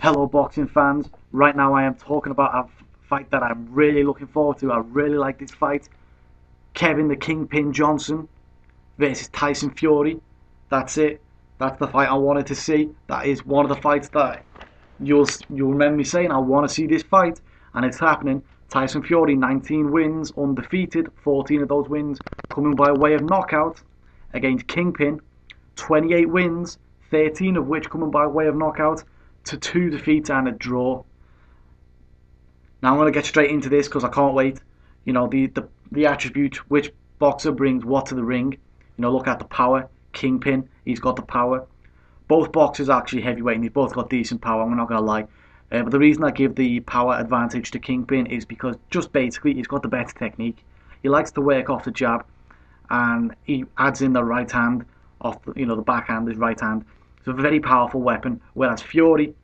Hello boxing fans, right now I am talking about a fight that I'm really looking forward to. I really like this fight. Kevin the Kingpin Johnson versus Tyson Fury. That's it. That's the fight I wanted to see. That is one of the fights that you'll remember me saying I want to see this fight, and it's happening. Tyson Fury, 19 wins, undefeated, 14 of those wins coming by way of knockout, against Kingpin, 28 wins, 13 of which coming by way of knockout, to 2 defeats and a draw. Now I'm going to get straight into this because I can't wait. You know, the attributes, which boxer brings what to the ring. You know, look at the power. Kingpin, he's got the power. Both boxers are actually heavyweight and they've both got decent power, I'm not going to lie. But the reason I give the power advantage to Kingpin is because just basically he's got the better technique. He likes to work off the jab and he adds in the right hand off the, the backhand, his right hand. It's a very powerful weapon. Whereas Fury,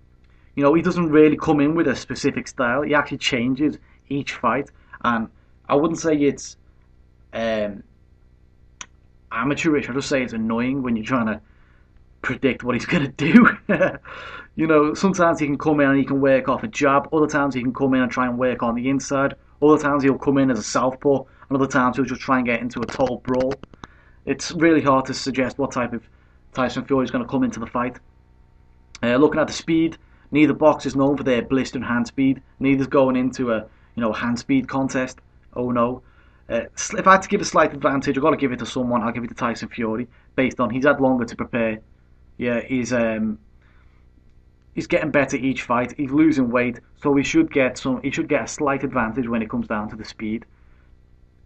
he doesn't really come in with a specific style. He actually changes each fight, and I wouldn't say it's amateurish. I just say it's annoying when you're trying to predict what he's gonna do. Sometimes he can come in and he can work off a jab. Other times he can come in and try and work on the inside. Other times he'll come in as a southpaw. And other times he'll just try and get into a total brawl. It's really hard to suggest what type of Tyson Fury is going to come into the fight. Looking at the speed, neither boxer is known for their blistering hand speed. Neither's going into a hand speed contest. Oh no. If I had to give a slight advantage, I've got to give it to someone. I'll give it to Tyson Fury, based on he's had longer to prepare. Yeah, he's getting better each fight. He's losing weight, so he should get a slight advantage when it comes down to the speed.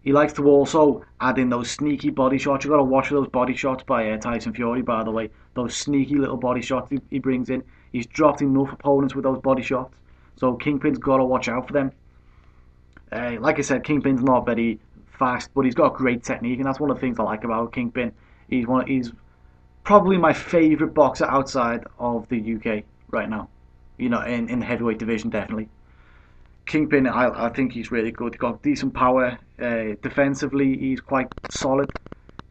He likes to also add in those sneaky body shots. You've got to watch those body shots by Tyson Fury, by the way. Those sneaky little body shots he brings in. He's dropped enough opponents with those body shots. So Kingpin's got to watch out for them. Like I said, Kingpin's not very fast, but he's got great technique, and that's one of the things I like about Kingpin. He's probably my favourite boxer outside of the UK right now. In the heavyweight division, definitely. Kingpin, I think he's really good. He's got decent power. Defensively, he's quite solid.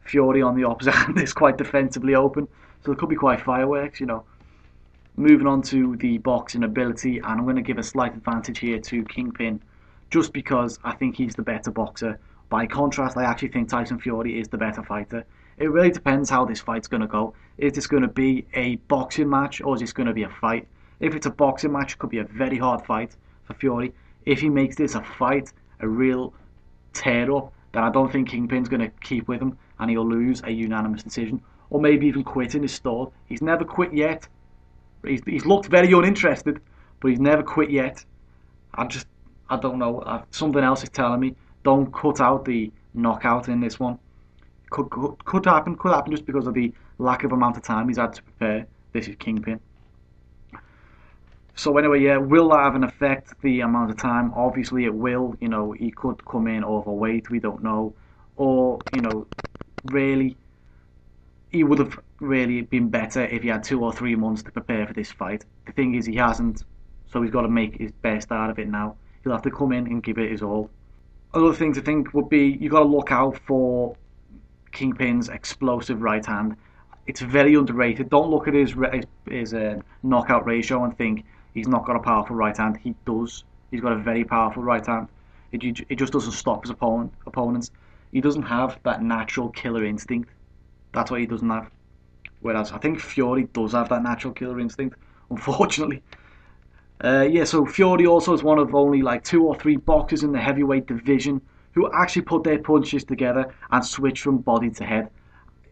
Fury, on the opposite hand, is quite defensively open. So it could be quite fireworks, Moving on to the boxing ability, and I'm going to give a slight advantage here to Kingpin, just because I think he's the better boxer. By contrast, I actually think Tyson Fury is the better fighter. It really depends how this fight's going to go. Is this going to be a boxing match, or is this going to be a fight? If it's a boxing match, it could be a very hard fight for Fury. If he makes this a fight, a real tear-up, then I don't think Kingpin's going to keep with him and he'll lose a unanimous decision. Or maybe even quit in his stall. He's never quit yet. He's looked very uninterested, but he's never quit yet. I don't know. Something else is telling me, don't cut out the knockout in this one. Could happen just because of the lack of amount of time he's had to prepare. This is Kingpin. So anyway, yeah, will that have an effect, the amount of time? Obviously it will. He could come in overweight, we don't know. Or, really, he would have really been better if he had 2 or 3 months to prepare for this fight. The thing is, he hasn't, so he's got to make his best out of it now. He'll have to come in and give it his all. Another thing to think would be, you've got to look out for Kingpin's explosive right hand. It's very underrated. Don't look at his knockout ratio and think he's not got a powerful right hand. He does. He's got a very powerful right hand. It just doesn't stop his opponents. He doesn't have that natural killer instinct. That's what he doesn't have. Whereas I think Fury does have that natural killer instinct, unfortunately. So Fury also is one of only like 2 or 3 boxers in the heavyweight division who actually put their punches together and switch from body to head.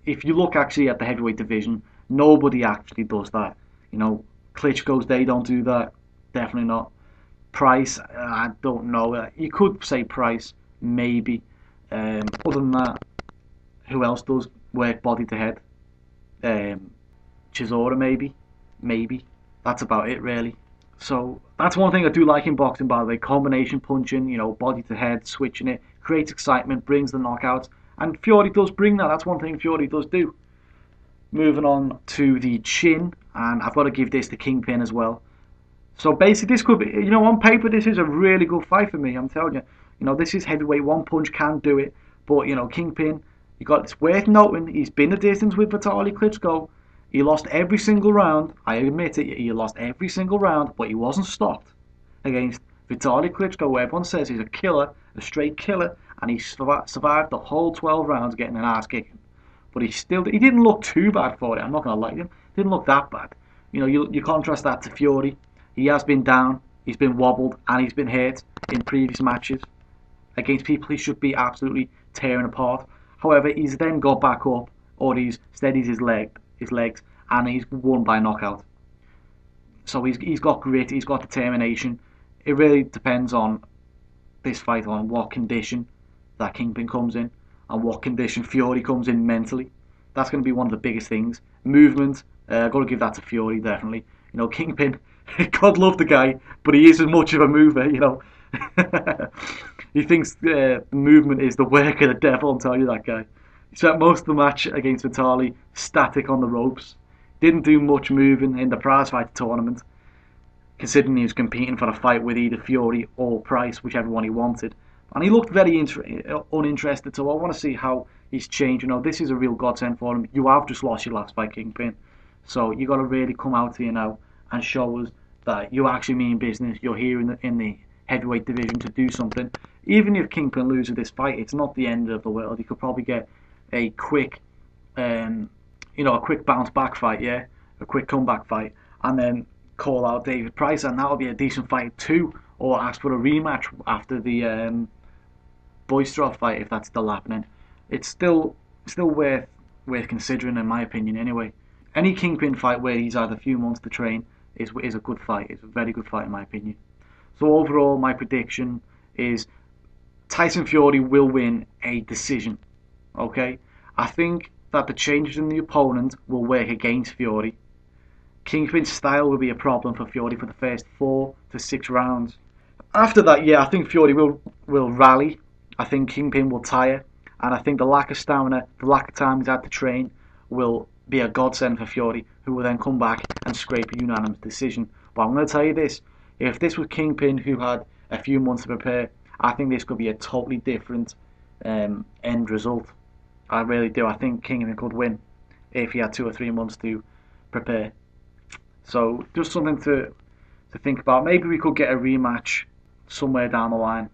If you look actually at the heavyweight division, nobody actually does that. Klitschko's, they don't do that. Definitely not. Price, I don't know. You could say Price, maybe. Other than that, who else does work body to head? Chisora, maybe. Maybe. That's about it, really. So that's one thing I do like in boxing, by the way. Combination punching, body to head, switching it, creates excitement, brings the knockouts. And Fury does bring that. That's one thing Fury does do. Moving on to the chin, and I've got to give this to Kingpin as well. So basically, this could be, on paper, this is a really good fight for me. I'm telling you, this is heavyweight. One punch can do it, but Kingpin, it's worth noting, he's been a distance with Vitaly Klitschko. He lost every single round. I admit it. He lost every single round, but he wasn't stopped against Vitaly Klitschko, who everyone says he's a killer, a straight killer, and he survived the whole 12 rounds getting an ass kicking. But he didn't look too bad for it. I'm not going to lie to him. Didn't look that bad. You know, you contrast that to Fury. He has been down, he's been wobbled, and he's been hurt in previous matches against people he should be absolutely tearing apart. However, he's then got back up, or he's steadied his legs, and he's won by knockout. So he's got grit, he's got determination. It really depends on this fight, on what condition that Kingpin comes in, and what condition Fury comes in mentally. That's going to be one of the biggest things. Movement, I've got to give that to Fury, definitely. You know, Kingpin, God love the guy, but he isn't much of a mover, you know. He thinks movement is the work of the devil, I'm telling you, that guy. He spent most of the match against Vitaly static on the ropes. Didn't do much moving in the prize fight tournament, considering he was competing for a fight with either Fury or Price, whichever one he wanted. And he looked very uninterested, so I want to see how he's changed. You know, this is a real godsend for him. You have just lost your last fight, Kingpin. So you got to really come out here now and show us that you actually mean business. You're here in the heavyweight division to do something. Even if Kingpin loses this fight, it's not the end of the world. He could probably get a quick, a quick bounce back fight, yeah, a quick comeback fight, and then call out David Price, and that'll be a decent fight too. Or ask for a rematch after the Boystrov fight, if that's still happening. It's still worth considering, in my opinion. Anyway, any Kingpin fight where he's had a few months to train is a good fight. It's a very good fight, in my opinion. So overall, my prediction is Tyson Fury will win a decision. Okay, I think that the changes in the opponent will work against Fury. Kingpin's style will be a problem for Fury for the first 4 to 6 rounds. After that, yeah, I think Fury will rally. I think Kingpin will tire, and I think the lack of stamina, the lack of time he's had to train, will be a godsend for Fury, who will then come back and scrape a unanimous decision. But I'm going to tell you this: if this was Kingpin, who had a few months to prepare, I think this could be a totally different end result. I really do. I think Kingpin could win if he had 2 or 3 months to prepare. So just something to think about. Maybe we could get a rematch somewhere down the line.